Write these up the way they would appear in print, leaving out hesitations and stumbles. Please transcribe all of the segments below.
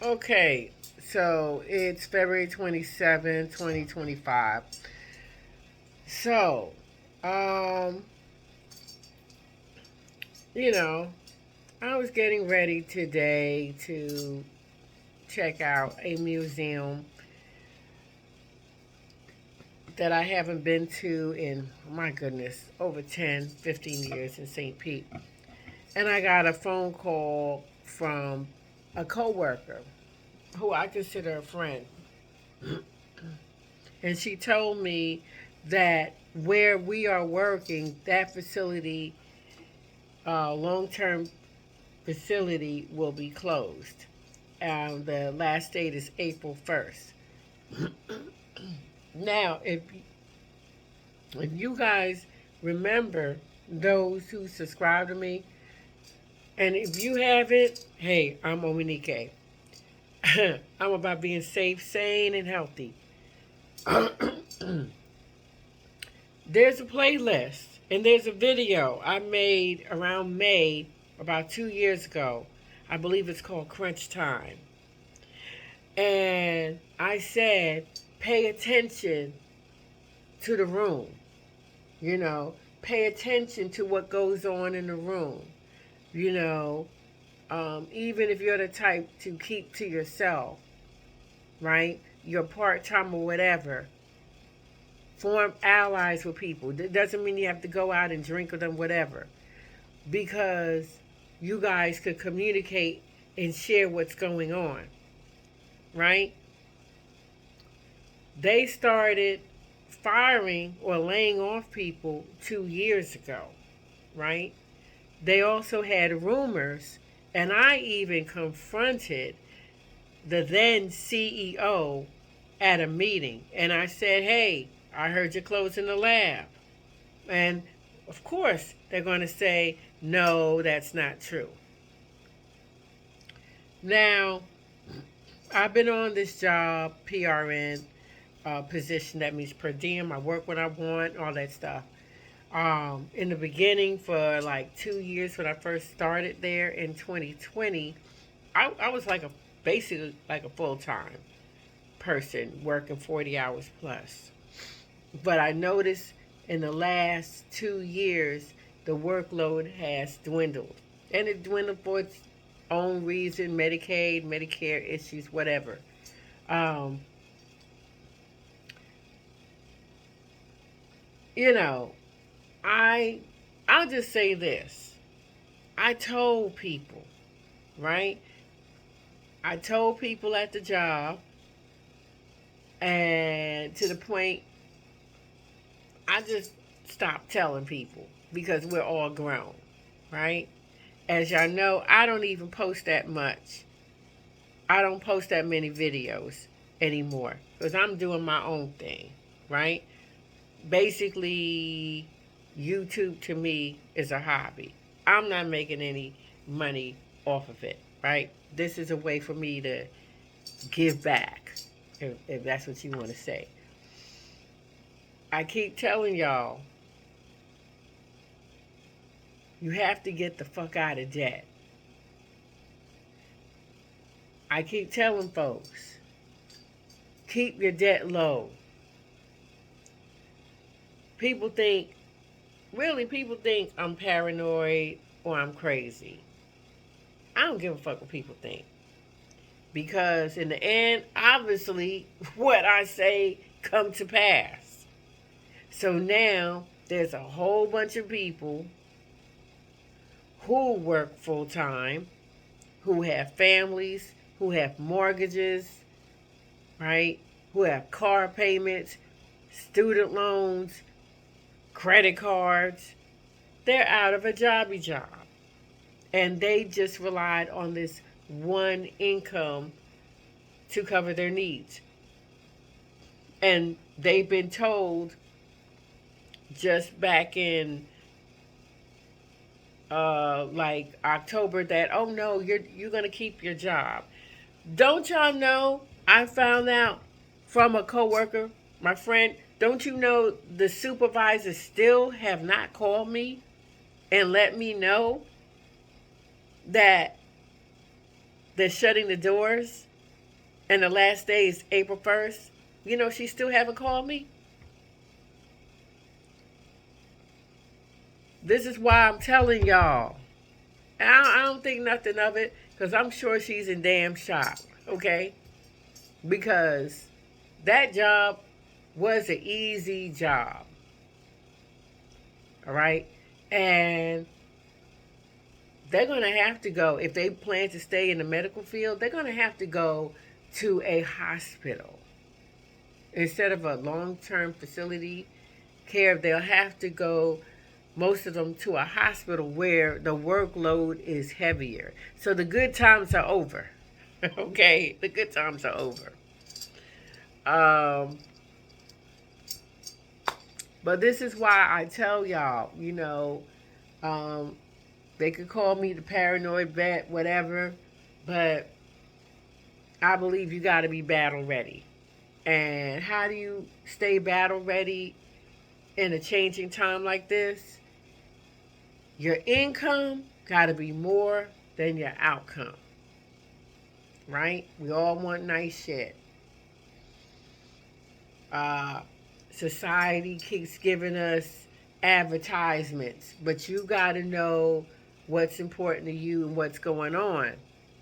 Okay, so it's February 27th, 2025. So, um, you know, I was getting ready today to check out a museum that I haven't been to in, my goodness, over 10, 15 years in St. Pete. And I got a phone call from a coworker who I consider a friend. And she told me that where we are working, that facility, long term facility, will be closed. The last date is April 1st. Now, if you guys remember those who subscribe to me, and if you haven't, hey, I'm O-MOW-KNEE-KAY. I'm about being safe, sane, and healthy. There's a playlist and there's a video I made around May, about 2 years ago. I believe it's called Crunch Time. And I said, pay attention to the room. You know, pay attention to what goes on in the room. You know, even if you're the type to keep to yourself, right? You're part-time or whatever. Form allies with people. That doesn't mean you have to go out and drink with them, whatever. Because you guys could communicate and share what's going on, right? They started firing or laying off people 2 years ago, right? They also had rumors, and I even confronted the then CEO at a meeting. And I said, hey, I heard you're closing the lab. And of course, they're going to say, no, that's not true. Now, I've been on this job, PRN position. That means per diem. I work when I want, all that stuff. In the beginning, for like 2 years when I first started there in 2020, I was like basically like a full-time person working 40 hours plus. But I noticed in the last 2 years, the workload has dwindled. And it dwindled for its own reason, Medicaid, Medicare issues, whatever. Um, you know, I I'll just say this. I told people, right? I told people at the job, and to the point I just stopped telling people because we're all grown, right? As y'all know, I don't even post that much. I don't post that many videos anymore because I'm doing my own thing, right? Basically, YouTube to me is a hobby. I'm not making any money off of it, right? This is a way for me to give back, if that's what you want to say. I keep telling y'all, you have to get the fuck out of debt. I keep telling folks, keep your debt low. People think, people think I'm paranoid or I'm crazy. I don't give a fuck what people think. Because in the end, obviously, what I say come to pass. So now, there's a whole bunch of people who work full time, who have families, who have mortgages, right? Who have car payments, student loans, credit cards. They're out of a Jobby-Job. And they just relied on this one income to cover their needs. And they've been told just back in like October that, oh no, you're gonna keep your job. Don't y'all know? I found out from a coworker, my friend. Don't you know the supervisors still have not called me and let me know that they're shutting the doors and the last day is April 1st, you know, she still haven't called me. This is why I'm telling y'all. I don't think nothing of it because I'm sure she's in damn shock, okay? Because that job was an easy job, all right? And they're going to have to go, if they plan to stay in the medical field, they're going to have to go to a hospital. Instead of a long-term facility care, they'll have to go, most of them, to a hospital where the workload is heavier. So the good times are over. Okay? The good times are over. But this is why I tell y'all, you know, they could call me the paranoid vet, whatever, but I believe you got to be battle ready. And how do you stay battle ready in a changing time like this? Your income got to be more than your outcome, right? We all want nice shit. Society keeps giving us advertisements, but you got to know what's important to you and what's going on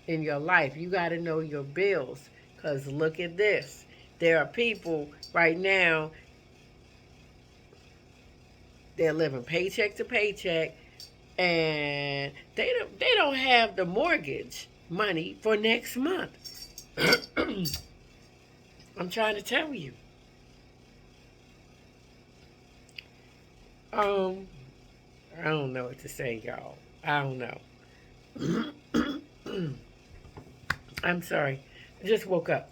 in your life. You got to know your bills, because look at this. There are people right now, they're living paycheck to paycheck, and they don't have the mortgage money for next month. I'm trying to tell you. I don't know what to say, y'all. I don't know. I'm sorry. I just woke up.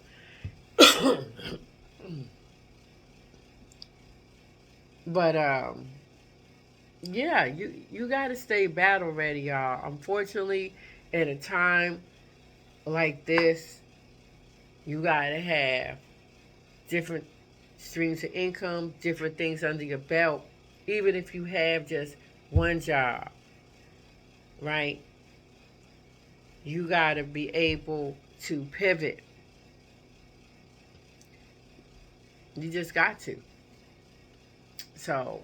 But yeah, you got to stay battle ready, y'all. Unfortunately, at a time like this, you got to have different streams of income, different things under your belt, even if you have just one job, right? You got to be able to pivot. You just got to. So,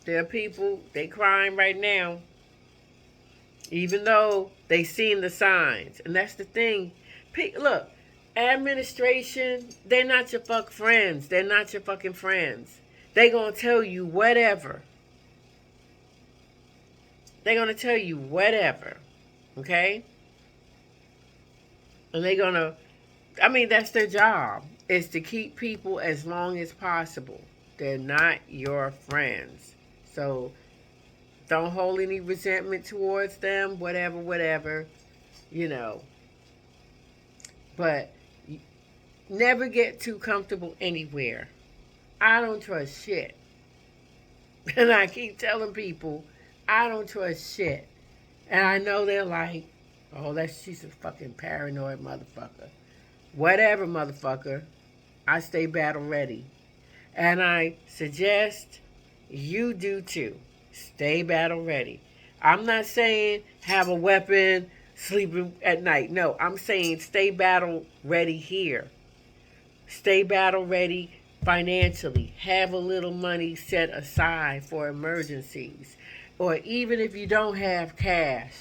there are people, they crying right now, even though they seen the signs. And that's the thing. Look, administration, they're not your fuck friends. They're not your fucking friends. They gonna tell you whatever. They're gonna tell you whatever. Okay? And they're gonna, I mean, that's their job, is to keep people as long as possible. They're not your friends. So don't hold any resentment towards them, whatever, you know. But never get too comfortable anywhere. I don't trust shit. And I keep telling people, I don't trust shit. And I know they're like, oh, she's a fucking paranoid motherfucker. Whatever, motherfucker. I stay battle ready. And I suggest you do too. Stay battle ready. I'm not saying have a weapon sleeping at night. No, I'm saying stay battle ready here. Stay battle ready financially. Have a little money set aside for emergencies. Or even if you don't have cash,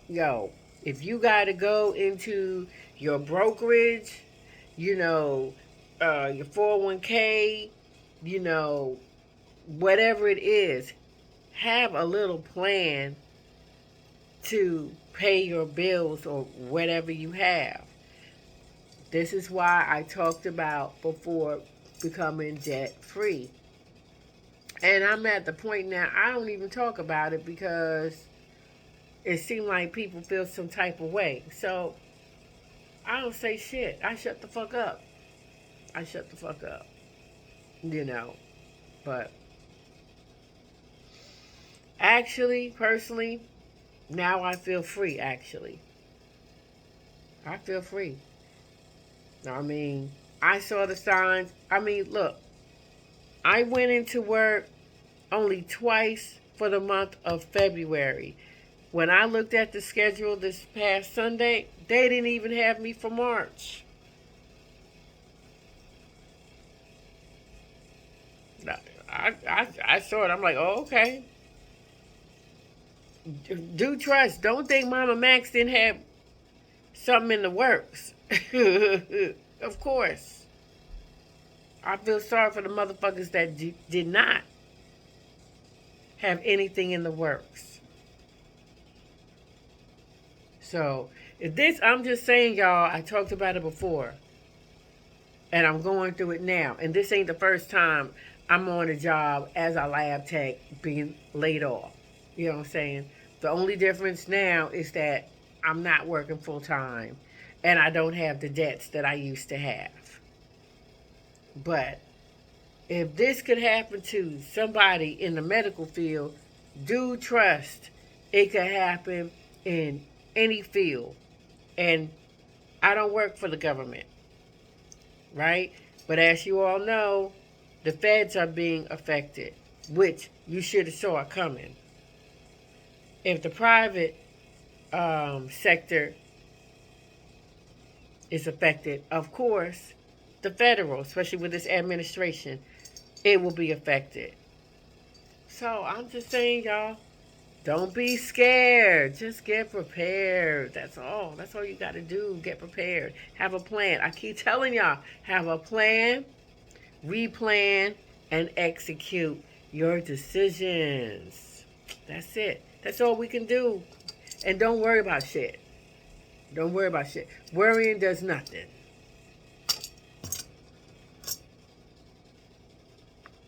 yo, if you got to go into your brokerage, you know, your 401k, you know, whatever it is, have a little plan to pay your bills or whatever you have. This is why I talked about before becoming debt free. And I'm at the point now I don't even talk about it because it seemed like people feel some type of way. So I don't say shit. I shut the fuck up. I shut the fuck up. You know. But actually, personally, now I feel free, actually. I feel free. I mean, I saw the signs. I mean, look, I went into work only twice for the month of February. When I looked at the schedule this past Sunday, they didn't even have me for March. I saw it. I'm like, oh, okay. Do trust. Don't think Mama Max didn't have something in the works. Of course. I feel sorry for the motherfuckers that did not have anything in the works. So, if this, I'm just saying, y'all, I talked about it before. And I'm going through it now. And this ain't the first time I'm on a job as a lab tech being laid off. You know what I'm saying? The only difference now is that I'm not working full time and I don't have the debts that I used to have. But if this could happen to somebody in the medical field, do trust it could happen in any field. And I don't work for the government, right? But as you all know, the feds are being affected, which you should have saw coming. If the private sector is affected, of course, the federal, especially with this administration, it will be affected. So I'm just saying, y'all, don't be scared. Just get prepared. That's all. That's all you got to do. Get prepared. Have a plan. I keep telling y'all, have a plan, replan, and execute your decisions. That's it. That's all we can do. And don't worry about shit. Don't worry about shit. Worrying does nothing.